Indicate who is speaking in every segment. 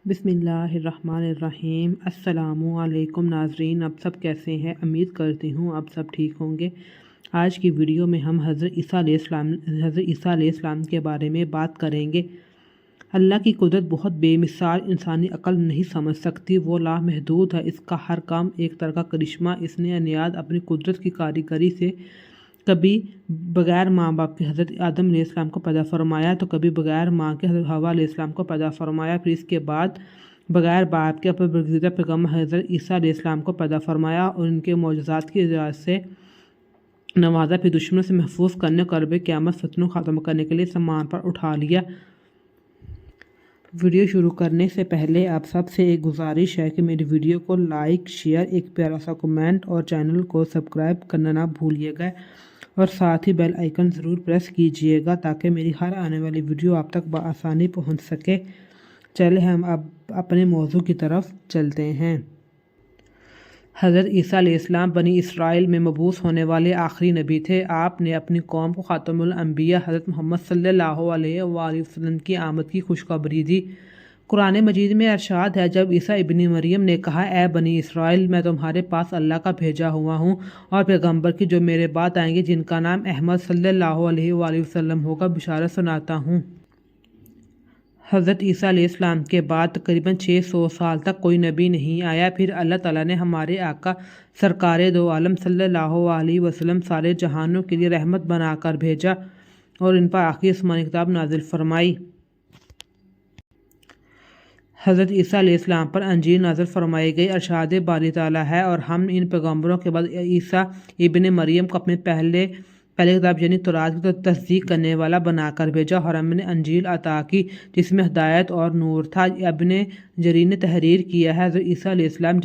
Speaker 1: بسم اللہ الرحمن الرحیم۔ السلام علیکم ناظرین، اب سب کیسے ہیں؟ امید کرتی ہوں اب سب ٹھیک ہوں گے۔ آج کی ویڈیو میں ہم حضرت عیسیٰ علیہ السلام کے بارے میں بات کریں گے۔ اللہ کی قدرت بہت بے مثال، انسانی عقل نہیں سمجھ سکتی، وہ لامحدود ہے۔ اس کا ہر کام ایک طرح کا کرشمہ۔ اس نے نیاد اپنی قدرت کی کاریگری سے کبھی بغیر ماں باپ کے حضرت آدم علیہ السلام کو پیدا فرمایا، تو کبھی بغیر ماں کے حضرت حوا علیہ السلام کو پیدا فرمایا، پھر اس کے بعد بغیر باپ کے اپنے برگزیدہ پیغمبر حضرت عیسیٰ علیہ السلام کو پیدا فرمایا اور ان کے معجزات کی اجازت سے نوازا، پھر دشمنوں سے محفوظ کرنے اور قرب قیامت فتنوں ختم کرنے کے لیے سامان پر اٹھا لیا۔ ویڈیو شروع کرنے سے پہلے آپ سب سے ایک گزارش ہے کہ میری ویڈیو کو لائک، شیئر، ایک پیارا سا کمنٹ اور چینل کو سبسکرائب کرنا نہ بھولیے گا، اور ساتھ ہی بیل آئیکن ضرور پریس کیجیے گا تاکہ میری ہر آنے والی ویڈیو آپ تک بآسانی پہنچ سکے۔ چلے ہم اب اپنے موضوع کی طرف چلتے ہیں۔ حضرت عیسیٰ علیہ السلام بنی اسرائیل میں مبعوث ہونے والے آخری نبی تھے۔ آپ نے اپنی قوم کو خاتم الانبیاء حضرت محمد صلی اللہ علیہ وآلہ وسلم کی آمد کی خوشخبری دی۔ قرآن مجید میں ارشاد ہے، جب عیسیٰ ابن مریم نے کہا، اے بنی اسرائیل، میں تمہارے پاس اللہ کا بھیجا ہوا ہوں اور پیغمبر کی جو میرے بعد آئیں گے، جن کا نام احمد صلی اللہ علیہ وآلہ وسلم ہوگا، بشارت سناتا ہوں۔ حضرت عیسیٰ علیہ السلام کے بعد تقریباً 600 سال تک کوئی نبی نہیں آیا۔ پھر اللہ تعالیٰ نے ہمارے آقا سرکار دو عالم صلی اللہ علیہ وسلم سارے جہانوں کے لیے رحمت بنا کر بھیجا اور ان پر آخری آسمانی کتاب نازل فرمائی۔ حضرت عیسیٰ علیہ السلام پر انجیل نازل فرمائی گئی۔ ارشاد باری تعالیٰ ہے، اور ہم ان پیغمبروں کے بعد عیسیٰ ابن مریم کو اپنے پہلے کتاب یعنی تورات کی تصدیق کرنے والا بنا کر بھیجا، اور ہم نے انجیل عطا کی جس میں ہدایت اور نور تھا۔ ابن جریر نے تحریر کیا ہے، حضرت عیسیٰ علیہ السلام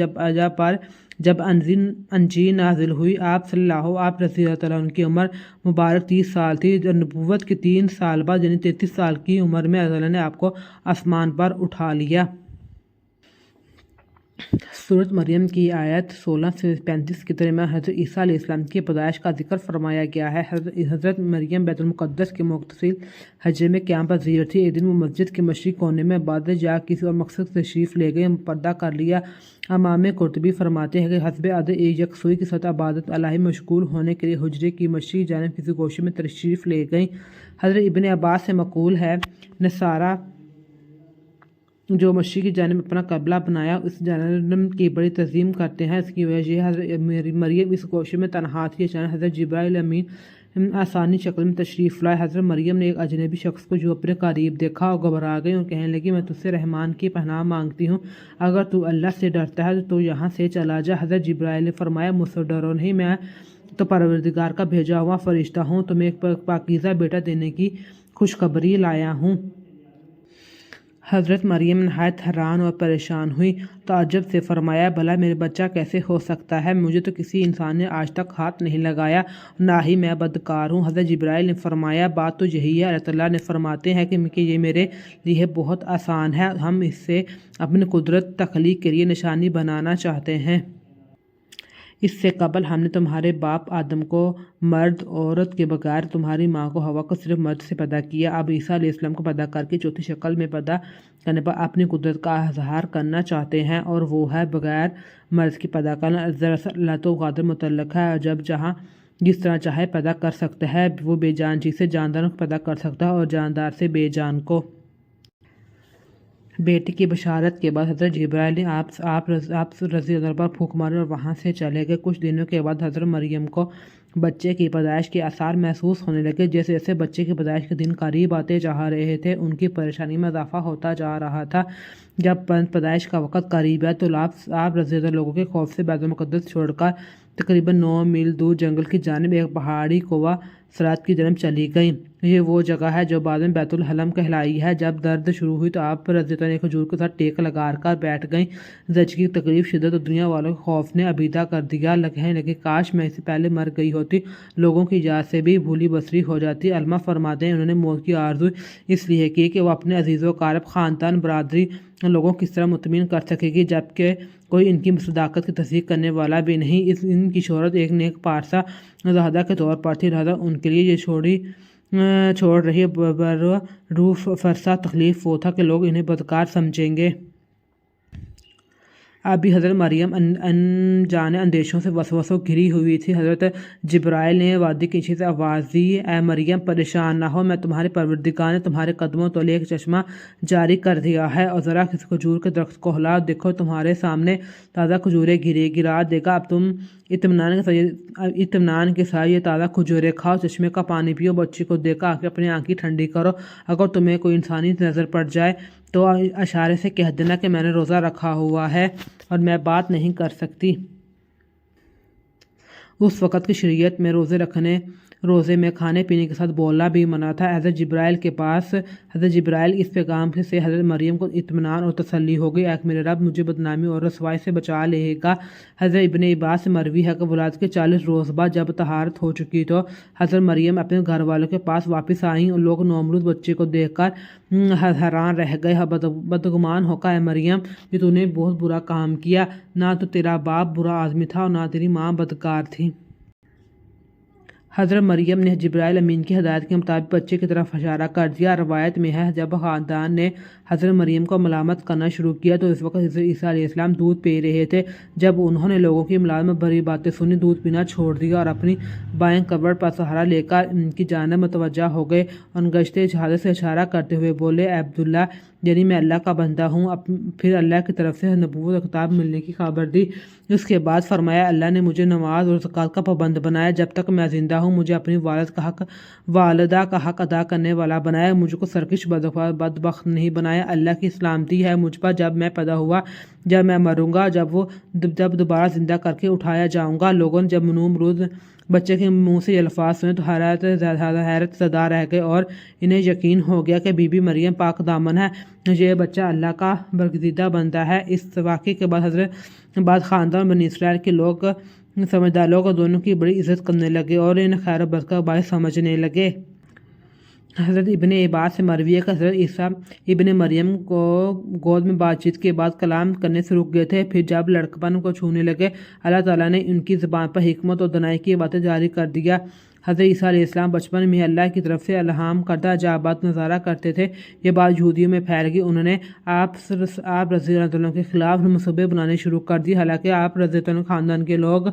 Speaker 1: جب انجیل نازل ہوئی، آپ رضی اللہ عنہ کی عمر مبارک 30 سال تھی۔ نبوت کے 3 سال بعد یعنی 33 سال کی عمر میں اللہ نے آپ کو آسمان پر اٹھا لیا۔ سورۃ مریم کی آیت 16 سے 35 کے ترجمہ حضرت عیسیٰ علیہ السلام کی پیدائش کا ذکر فرمایا گیا ہے۔ حضرت مریم بیت المقدس کے متصل حجرے میں قیام پذیر تھی۔ ایک دن وہ مسجد کے مشرقی کونے میں عبادت یا کسی اور مقصد سے تشریف لے گئے، پردہ کر لیا۔ امام قرطبی فرماتے ہیں کہ حسب عادت یکسوئی کے ساتھ عبادت الہی مشغول ہونے کے لیے حجرے کی مشرقی جانب کسی گوشے میں تشریف لے گئیں۔ حضرت ابن عباس سے منقول ہے، نصارہ جو مشرق کی جانب اپنا قبلہ بنایا، اس جانب کی بڑی تعظیم کرتے ہیں۔ اس کی وجہ یہ ہے حضرت مریم اس گوشے میں تنہا تھی۔ اچانک حضرت جبرائیل امین آسانی شکل میں تشریف لائے۔ حضرت مریم نے ایک اجنبی شخص کو جو اپنے قریب دیکھا اور گھبرا گئی اور کہنے لگی، میں تجھ سے رحمان کی پناہ مانگتی ہوں، اگر تو اللہ سے ڈرتا ہے تو یہاں سے چلا جا۔ حضرت جبرائیل نے فرمایا، مجھ سے ڈرو نہیں، میں تو پروردگار کا بھیجا ہوا فرشتہ ہوں، تمہیں ایک پاکیزہ بیٹا دینے کی خوشخبری لایا ہوں۔ حضرت مریم نہایت حیران اور پریشان ہوئی، تعجب سے فرمایا، بھلا میرے بچہ کیسے ہو سکتا ہے؟ مجھے تو کسی انسان نے آج تک ہاتھ نہیں لگایا، نہ ہی میں بدکار ہوں۔ حضرت جبرائیل نے فرمایا، بات تو یہی ہے، اللہ تعالیٰ نے فرماتے ہیں کہ یہ میرے لیے بہت آسان ہے، ہم اس سے اپنی قدرت تخلیق کے لیے نشانی بنانا چاہتے ہیں۔ اس سے قبل ہم نے تمہارے باپ آدم کو مرد عورت کے بغیر، تمہاری ماں کو حوا کو صرف مرد سے پیدا کیا۔ اب عیسیٰ علیہ السلام کو پیدا کر کے چوتھی شکل میں پیدا کرنے پر اپنی قدرت کا اظہار کرنا چاہتے ہیں، اور وہ ہے بغیر مرد کی پیدا کرنا۔ دراصل اللہ تو قادر مطلق ہے، اور جس طرح چاہے پیدا کر سکتا ہے۔ وہ بے جان چیز سے جاندار کو پیدا کر سکتا ہے اور جاندار سے بے جان کو۔ بیٹے کی بشارت کے بعد حضرت جبرائیل نے آپ رضی اللہ عنہ پر پھونک ماری اور وہاں سے چلے گئے۔ کچھ دنوں کے بعد حضرت مریم کو بچے کی پیدائش کے آثار محسوس ہونے لگے۔ جیسے جیسے بچے کی پیدائش کے دن قریب آتے جا رہے تھے، ان کی پریشانی میں اضافہ ہوتا جا رہا تھا۔ جب پیدائش کا وقت قریب آیا تو آپ رضی اللہ عنہ لوگوں کے خوف سے بیت المقدس چھوڑ کر تقریباً 9 میل دور جنگل کی جانب ایک پہاڑی کوہ سرات کی جانب چلی گئیں۔ یہ وہ جگہ ہے جو بعد میں بیت الحلم کہلائی ہے۔ جب درد شروع ہوئی تو آپ رضی اللہ عنہ کھجور کے ساتھ ٹیک لگا کر بیٹھ گئیں۔ زچگی کی تکلیف، شدت اور دنیا والوں کے خوف نے ابیدہ کر دیا۔ کہنے لگے، کاش میں اس سے پہلے مر گئی ہوتی، لوگوں کی اجازت سے بھی بھولی بصری ہو جاتی۔ علماء فرماتے ہیں، انہوں نے موت کی آرزو اس لیے کی کہ وہ اپنے عزیز و اقارب، خاندان، برادری لوگوں کو کس طرح مطمئن کر سکے گی، جبکہ کوئی ان کی صداقت کی تصدیق کرنے والا بھی نہیں۔ ان کی شہرت ایک نیک پارسا زاہدہ کے طور پر تھی، لہذا ان کے لیے یہ چھوڑ رہی بروح فرسا تکلیف وہ تھا کہ لوگ انہیں بدکار سمجھیں گے۔ ابھی حضرت مریم انجانے اندیشوں سے وسوسوں گھری ہوئی تھی۔ حضرت جبرائیل نے وادی کے نیچے سے آواز دی، اے مریم پریشان نہ ہو، میں تمہارے پروردگار نے تمہارے قدموں تلے ایک چشمہ جاری کر دیا ہے، اور ذرا کسی کھجور کے درخت کو ہلاؤ، دیکھو تمہارے سامنے تازہ کھجوریں گرا دے گا، اب تم اطمینان کے ساتھ یہ تازہ کھجوریں کھاؤ، چشمے کا پانی پیو، بچی کو دے کر اپنی آنکھیں ٹھنڈی کرو، اگر تمہیں کوئی انسانی نظر پڑ جائے تو اشارے سے کہہ دینا کہ میں نے روزہ رکھا ہوا ہے اور میں بات نہیں کر سکتی۔ اس وقت کی شریعت میں روزے میں کھانے پینے کے ساتھ بولنا بھی منع تھا۔ حضرت جبرائیل اس پیغام سے حضرت مریم کو اطمینان اور تسلی ہو گئی، ایک میرے رب مجھے بدنامی اور رسوائی سے بچا لے گا۔ حضرت ابن عباس سے مروی ہے کہ ولادت کے 40 روز بعد جب طہارت ہو چکی تو حضرت مریم اپنے گھر والوں کے پاس واپس آئیں، اور لوگ نومولود بچے کو دیکھ کر حیران رہ گئے۔ بدگمان ہو کر اے مریم، یہ تو نے بہت برا کام کیا، نہ تو تیرا باپ برا آدمی تھا اور نہ تیری ماں بدکار تھی۔ حضرت مریم نے جبرائیل امین کی ہدایت کے مطابق بچے کی طرف اشارہ کر دیا۔ روایت میں ہے جب خاندان نے حضرت مریم کو ملامت کرنا شروع کیا تو اس وقت حضرت عیسیٰ علیہ السلام دودھ پی رہے تھے۔ جب انہوں نے لوگوں کی ملامت بھری باتیں سنی، دودھ پینا چھوڑ دیا اور اپنی بائیں کمر پر سہارا لے کر ان کی جانب متوجہ ہو گئے، اور گشتے شہادت سے اشارہ کرتے ہوئے بولے، اے عبداللہ، یعنی میں اللہ کا بندہ ہوں۔ پھر اللہ کی طرف سے نبوت اور کتاب ملنے کی خبر دی۔ اس کے بعد فرمایا، اللہ نے مجھے نماز اور زکوٰۃ کا پابند بنایا، جب تک میں زندہ ہوں مجھے اپنی والدہ کا حق ادا کرنے والا بنایا، مجھ کو سرکش بدبخت نہیں بنایا۔ اللہ کی سلامتی ہے مجھ پر جب میں پیدا ہوا، جب میں مروں گا، جب دوبارہ زندہ کر کے اٹھایا جاؤں گا۔ لوگوں نے جب نومولود بچے کے منہ سے یہ الفاظ سنے تو حیرت زدہ رہ گئے، اور انہیں یقین ہو گیا کہ بی بی مریم پاک دامن ہے، یہ بچہ اللہ کا برگزیدہ بندہ ہے۔ اس واقعے کے بعد خاندان بنی اسرائیل کے لوگ سمجھدار لوگ دونوں کی بڑی عزت کرنے لگے اور انہیں خیر و برکت کا باعث سمجھنے لگے۔ حضرت ابن عباس سے مروی ہے کہ حضرت عیسیٰ ابن مریم کو گود میں بات چیت کے بعد کلام کرنے سے رک گئے تھے، پھر جب لڑکپن کو چھونے لگے، اللہ تعالیٰ نے ان کی زبان پر حکمت اور دانائی کی باتیں جاری کر دیا۔ حضرت عیسیٰ علیہ السلام بچپن میں اللہ کی طرف سے الہام کردہ عجائبات نظارہ کرتے تھے۔ یہ بات یہودیوں میں پھیل گئی، انہوں نے آپ رضی اللہ عنہ کے خلاف منصوبے بنانے شروع کر دیے، حالانکہ آپ رضی اللہ عنہ خاندان کے لوگ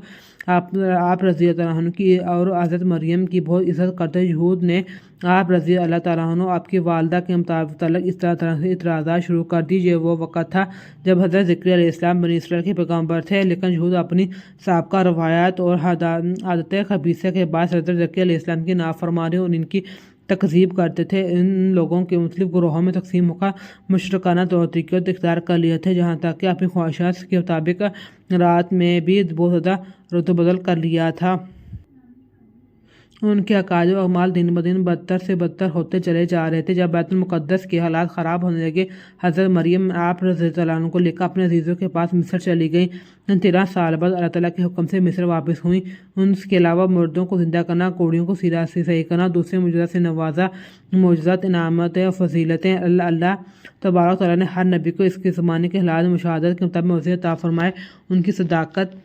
Speaker 1: آپ رضی اللہ عنہ کی اور حضرت مریم کی بہت عزت کرتے۔ یہود نے آپ رضی اللہ تعالیٰ عنہ آپ کی والدہ کے متعلق اس طرح سے اعتراضات شروع کر دی۔ یہ وہ وقت تھا جب حضرت زکریا علیہ السلام بنی اسرائیل کے پیغمبر تھے، لیکن یہود اپنی سابقہ روایات اور عادتیں خبیثہ کے باعث حضرت زکریا علیہ السلام کی نافرمانی اور ان کی تکذیب کرتے تھے۔ ان لوگوں کے مختلف گروہوں میں تقسیم ہو کر مشرکانہ طور طریقے اختیار کر لیے تھے، جہاں تک کہ اپنی خواہشات کے مطابق رات میں بھی بہت زیادہ رد و بدل کر لیا تھا۔ ان کے عقائد و اعمال دن بدن بدتر سے بدتر ہوتے چلے جا رہے تھے۔ جب بیت المقدس کے حالات خراب ہونے لگے، حضرت مریم آپ رضی اللہ عنہ کو لے کر اپنے عزیزوں کے پاس مصر چلی گئیں۔ 13 سال بعد اللہ تعالیٰ کے حکم سے مصر واپس ہوئیں۔ ان کے علاوہ مردوں کو زندہ کرنا، کوڑیوں کو صحیح کرنا، دوسرے معجزات سے نوازا، معجزات، انعامات اور فضیلتیں۔ اللہ تبارک تعالیٰ نے ہر نبی کو اس کے زمانے کے حالات مشاہدات کے مطابق معجزے عطا فرمائے، ان کی صداقت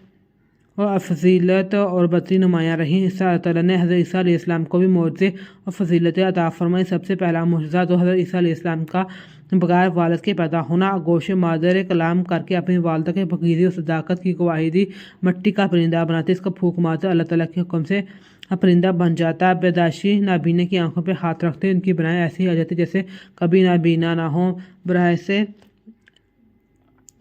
Speaker 1: اور فضیلت اور برتری نمایاں رہی۔ اللہ تعالیٰ نے حضرت عیسیٰ علیہ السلام کو بھی معجزے اور فضیلتیں عطا فرمائی۔ سب سے پہلا معجزہ تو حضرت عیسیٰ علیہ السلام کا بغیر والد کے پیدا ہونا، گوشِ مادر کلام کر کے اپنی والدہ کے پاکیزگی اور صداقت کی گواہی دی۔ مٹی کا پرندہ بناتے، اس کا پھونک مارتے، اللہ تعالیٰ کے حکم سے پرندہ بن جاتا۔ پیدائشی نابینا کی آنکھوں پہ ہاتھ رکھتے، ان کی بنائیں ایسی آ جاتی جیسے کبھی نابینا نہ ہوں۔ براہ سے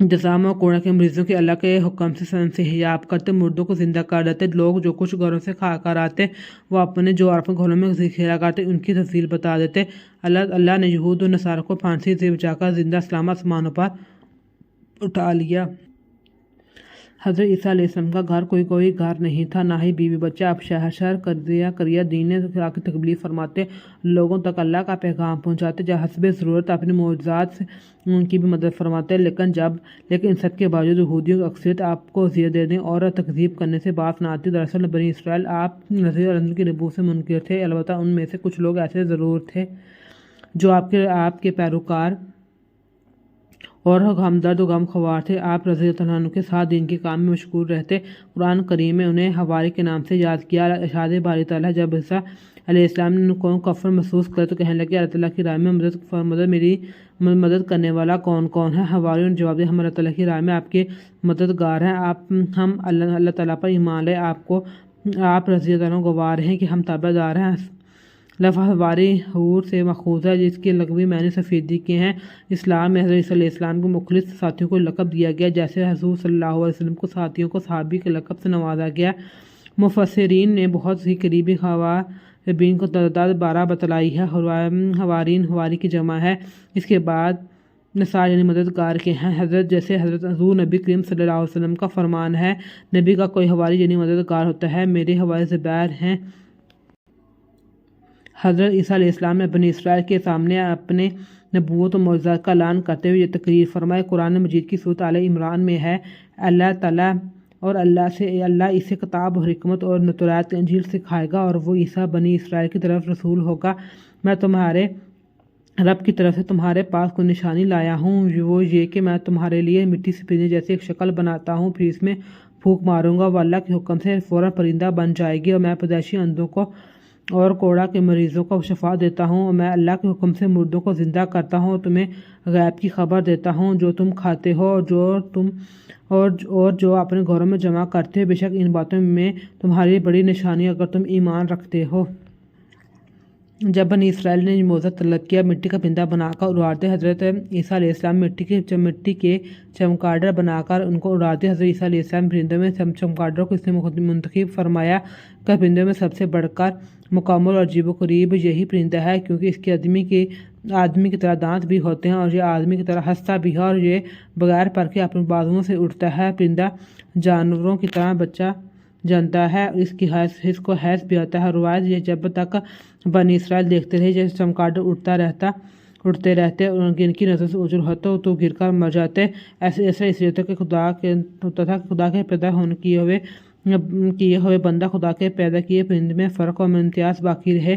Speaker 1: جسام اور کوڑا کے مریضوں کے اللہ کے حکم سے صحیح کرتے، مردوں کو زندہ کر دیتے۔ لوگ جو کچھ گھروں سے کھا کر آتے وہ اپنے گھروں میں ذخیرہ کرتے، ان کی تفصیل بتا دیتے۔ اللہ نے یہود و نصارہ کو پھانسی سے بچا کر زندہ سلامت آسمانوں پر اٹھا لیا۔ حضرت عیسیٰ علیہ السلام کا گھر کوئی گھر نہیں تھا، نہ ہی بیوی بچہ۔ آپ شہر کریا دین کی تبلیغ فرماتے، لوگوں تک اللہ کا پیغام پہنچاتے، جہاں حسب ضرورت اپنے معجزات سے ان کی بھی مدد فرماتے۔ لیکن ان سب کے باوجود یہودیوں کی اکثریت آپ کو اذیت دینے اور تکذیب کرنے سے باز نہ آتی۔ دراصل بنی اسرائیل آپ رضی اللہ عنہ کی نبوت سے منکر تھے، البتہ ان میں سے کچھ لوگ ایسے ضرور تھے جو آپ کے پیروکار اور ہمدرد و غم خوار تھے۔ آپ رضی اللہ عنہ کے ساتھ دین کے کام میں مشغول رہتے۔ قرآن کریم میں انہیں حواری کے نام سے یاد کیا۔ ارشاد باری تعالیٰ، جب عیسیٰ علیہ السلام نے ان کو کفر محسوس کرے تو کہنے لگے، اللہ تعالیٰ کی راہ میں مدد میری مدد کرنے والا کون کون ہے؟ حواریوں نے جواب دیا، ہم اللہ تعالیٰ کی راہ میں آپ کے مددگار ہیں۔ ہم اللہ تعالیٰ پر ایمان لائے، آپ رضی اللہ عنہ گوار ہیں کہ ہم تابعدار ہیں۔ لفظ حواری حور سے ماخوذ ہے، جس کے لغوی معنی سفیدی کے ہیں۔ اسلام میں حضرت عیسیٰ علیہ السلام کے مخلص ساتھیوں کو لقب دیا گیا، جیسے حضور صلی اللہ علیہ وسلم کو ساتھیوں کو صحابی کے لقب سے نوازا گیا۔ مفسرین نے بہت ہی قریبی خواربین کو تعداد 12 بتلائی ہے۔ حوارین حواری کی جمع ہے۔ اس کے بعد نصار یعنی مددگار کے ہیں، جیسے حضور نبی کریم صلی اللہ علیہ وسلم کا فرمان ہے، نبی کا کوئی حواری یعنی مددگار ہوتا ہے، میرے حواری زبیر ہیں۔ حضرت عیسیٰ علیہ السلام نے بنی اسرائیل کے سامنے اپنے نبوت و معجزات کا اعلان کرتے ہوئے یہ تقریر فرمائی۔ قرآن مجید کی سورۃ آل عمران میں ہے، اللہ تعالیٰ اور اللہ اسے کتاب اور حکمت اور توراۃ انجیل سکھائے گا، اور وہ عیسیٰ بنی اسرائیل کی طرف رسول ہوگا۔ میں تمہارے رب کی طرف سے تمہارے پاس کوئی نشانی لایا ہوں، وہ یہ کہ میں تمہارے لیے مٹی سے پرندے جیسی ایک شکل بناتا ہوں، پھر اس میں پھونک ماروں گا، وہ اللہ کے حکم سے فوراً پرندہ بن جائے گی، اور میں پیدائشی اندھوں کو اور کوڑا کے مریضوں کو شفا دیتا ہوں، اور میں اللہ کے حکم سے مردوں کو زندہ کرتا ہوں، اور تمہیں غیب کی خبر دیتا ہوں جو تم کھاتے ہو اور جو اپنے گھروں میں جمع کرتے ہو، بے شک ان باتوں میں تمہاری بڑی نشانی اگر تم ایمان رکھتے ہو۔ جب بنی اسرائیل نے معجزہ طلب کیا، مٹی کا پرندہ بنا کر اڑاتے، حضرت عیسیٰ علیہ السلام مٹی کے چمگادڑ بنا کر ان کو اڑاتے۔ حضرت عیسیٰ علیہ السلام پرندوں میں چمگادڑ کو اس نے منتخب فرمایا کہ پرندوں میں سب سے بڑھ کر مکمل اور عجیب و غریب یہی پرندہ ہے، کیونکہ اس کے آدمی کی طرح دانت بھی ہوتے ہیں، اور یہ آدمی کی طرح ہنستا بھی ہے، اور یہ بغیر پر کے اپنے بازوؤں سے اڑتا ہے۔ پرندہ جانوروں کی طرح بچہ جانتا ہے، اس کو حیض بھی آتا ہے۔ روایت یہ جب تک بنی اسرائیل دیکھتے رہے جیسے چمگادڑ اڑتے رہتے اور ان کی نظر سے اوجھل ہوتا تو گر کر مر جاتے۔ ایسا اس لیے کہ خدا کے پیدا ہونے کیے ہوئے بندہ خدا کے پیدا کیے پرندے میں فرق اور امتیاز باقی رہے۔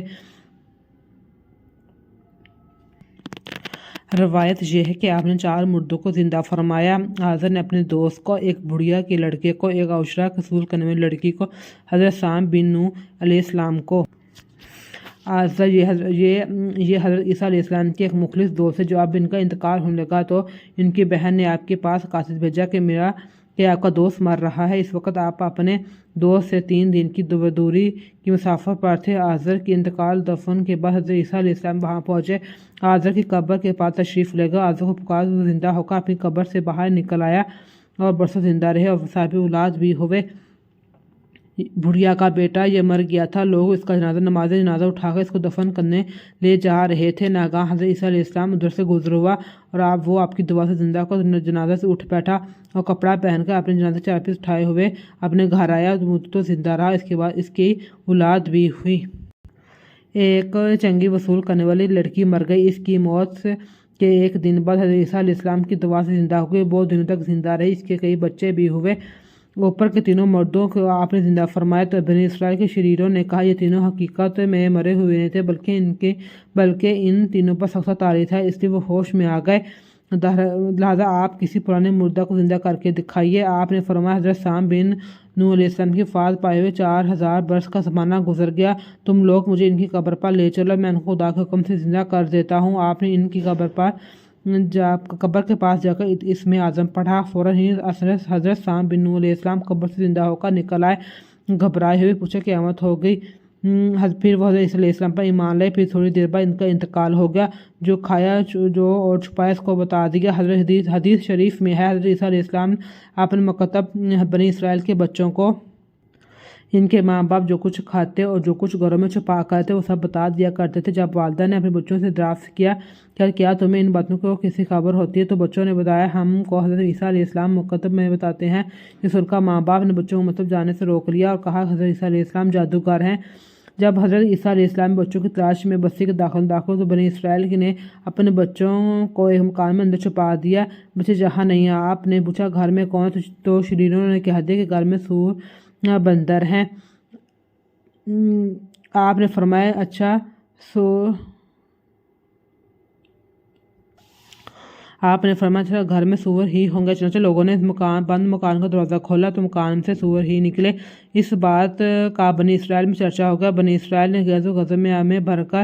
Speaker 1: روایت یہ ہے کہ آپ نے 4 مردوں کو زندہ فرمایا۔ آزر نے اپنے دوست کو، ایک بڑھیا کے لڑکے کو، ایک عشرہ قبول کرنے والی لڑکی کو، حضرت سام بن نوح علیہ السلام کو۔ آزر یہ حضرت عیسیٰ علیہ السلام کے ایک مخلص دوست ہے، جو اب ان کا انتقال ہونے لگا تو ان کی بہن نے آپ کے پاس قاصد بھیجا کہ آپ کا دوست مر رہا ہے۔ اس وقت آپ اپنے دوست سے 3 دن کی دوری کی مسافت پر تھے۔ آزر کے انتقال دفن کے بعد حضرت عیسیٰ علیہ السلام وہاں پہنچے، آزر کی قبر کے پاس تشریف لے گئے۔ آزر کو پکار وہ زندہ ہو کر اپنی قبر سے باہر نکل آیا اور برسوں زندہ رہے اور صاحب اولاد بھی ہوئے۔ بڑھیا کا بیٹا یہ مر گیا تھا، لوگ اس کا نماز جنازہ اٹھا کر اس کو دفن کرنے لے جا رہے تھے، ناگہاں حضرت عیسیٰ علیہ السلام ادھر سے گزر ہوا اور وہ آپ کی دعا سے زندہ کو جنازہ سے اٹھ بیٹھا اور کپڑا پہن کر اپنے جنازے چارپی اٹھائے ہوئے اپنے گھر آیا تو زندہ رہا۔ اس کے بعد اس کی اولاد بھی ہوئی۔ ایک چنگی وصول کرنے والی لڑکی مر گئی، اس کی موت کے ایک دن بعد حضرت عیسیٰ علیہ السلام کی دعا سے زندہ ہو گئی، بہت دنوں تک زندہ رہی، اس کے کئی بچے بھی ہوئے۔ اوپر کے تینوں مردوں کو آپ نے زندہ فرمایا تو بنی اسرائیل کے شریروں نے کہا یہ تینوں حقیقت میں مرے ہوئے نہیں تھے، بلکہ ان تینوں پر سخت تاری تھا، اس لیے وہ ہوش میں آ گئے، لہٰذا آپ کسی پرانے مردہ کو زندہ کر کے دکھائیے۔ آپ نے فرمایا حضرت سام بن نوح علیہ السلام کی وفات پائے ہوئے 4000 برس کا زمانہ گزر گیا، تم لوگ مجھے ان کی قبر پر لے چلو، میں ان کو خدا کے حکم سے زندہ کر دیتا ہوں۔ آپ نے ان کی قبر کے پاس جا کر اسم اعظم پڑھا، فوراً ہی حضرت سام بن نوح علیہ السلام قبر سے زندہ ہو کر نکل آئے، گھبرائے ہوئے پوچھا قیامت ہو گئی؟ پھر وہ حضرت عیسیٰ علیہ السلام پر ایمان لائے، پھر تھوڑی دیر بعد ان کا انتقال ہو گیا، جو کھایا اور چھپایا اس کو بتا دیا۔ حدیث شریف میں ہے حضرت عیسیٰ علیہ السلام اپنے مکتب بنی اسرائیل کے بچوں کو ان کے ماں باپ جو کچھ کھاتے اور جو کچھ گھروں میں چھپا کرتے وہ سب بتا دیا کرتے تھے۔ جب والدہ نے اپنے بچوں سے دریافت کیا کہ کیا تمہیں ان باتوں کو کسی خبر ہوتی ہے تو بچوں نے بتایا ہم کو حضرت عیسیٰ علیہ السلام مکتب میں بتاتے ہیں۔ اس ان کا ماں باپ نے بچوں کو مکتب جانے سے روک لیا اور کہا حضرت عیسیٰ علیہ السلام جادوگر ہیں۔ جب حضرت عیسیٰ علیہ السلام بچوں کی تلاش میں بستی کے داخل تو بنی اسرائیل نے اپنے بچوں کو ایک مکان میں اندر چھپا دیا، بچے جہاں نہیں۔ آپ نے پوچھا گھر میں کون؟ تو شریروں نے کہہ دیا کہ گھر میں سور بندر ہیں۔ آپ نے فرمایا اچھا گھر میں سور ہی ہوں گے، چنانچہ لوگوں نے بند مکان کا دروازہ کھولا تو مکان سے سور ہی نکلے۔ اس بات کا بنی اسرائیل میں چرچا ہو گیا، بنی اسرائیل نے غزو میں بھر کر